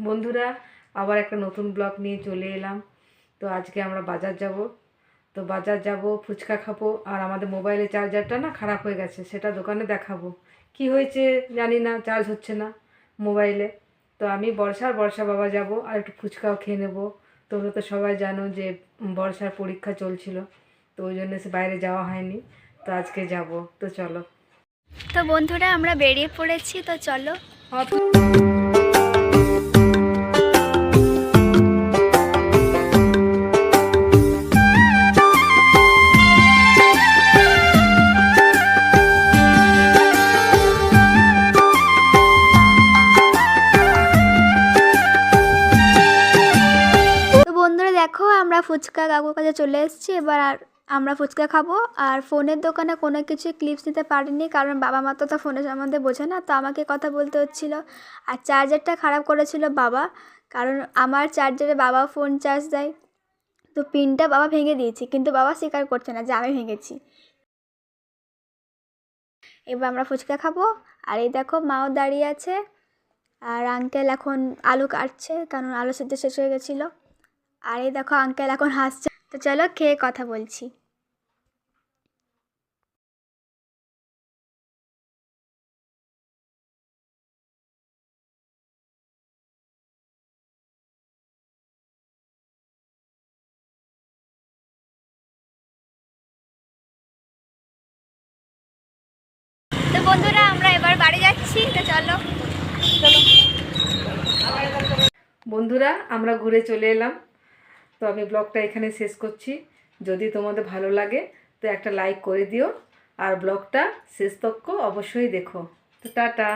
বন্ধুরা, আবার একটা নতুন ব্লগ নিয়ে চলে এলাম। তো আজকে আমরা বাজার যাব। তো বাজার যাব, ফুচকা খাবো, আর আমাদের মোবাইলের চার্জারটা না খারাপ হয়ে গেছে, সেটা দোকানে দেখাবো। কি হয়েছে জানি না, চার্জ হচ্ছে না মোবাইলে। তো আমি বর্ষা বাবা যাব, আর একটু ফুচকাও খেয়ে নেবো। তোমরা তো সবাই জানো যে বর্ষার পরীক্ষা চলছিল, তো ওই জন্য সে বাইরে যাওয়া হয়নি। তো আজকে যাব, তো চলো। তো বন্ধুরা, আমরা বেরিয়ে পড়েছি, তো চলো। তো বন্ধুরা দেখো, আমরা ফুচকা কাকুর কাছে চলে এসেছি। এবার আর আমরা ফুচকা খাবো। আর ফোনের দোকানে কোনো কিছু ক্লিপস নিতে পারিনি, কারণ বাবা মা তো ফোনের সম্বন্ধে বোঝে না, তো আমাকে কথা বলতে হচ্ছিল। আর চার্জারটা খারাপ করেছিল বাবা, কারণ আমার চার্জারে বাবা ফোন চার্জ দেয়। তো পিনটা বাবা ভেঙে দিয়েছি, কিন্তু বাবা স্বীকার করছে না যে আমি ভেঙেছি। এবার আমরা ফুচকা খাবো। আর এই দেখো, মাও দাঁড়িয়ে আছে, আর আঙ্কেল এখন আলু কাটছে, কারণ আলু সেদ্ধ শেষ হয়ে গেছিলো। আর এই দেখো, আঙ্কেল এখন হাসছে। তো চলো খেয়ে কথা বলছি। তো বন্ধুরা, আমরা এবার বাড়ি যাচ্ছি, তো চলো। বন্ধুরা, আমরা ঘুরে চলে এলাম। তো আমি ব্লগটা এখানে শেষ করছি। যদি তোমাদের ভালো লাগে তো একটা লাইক করে দিও, আর ব্লগটা শেষ তক অবশ্যই দেখো। তো টাটা।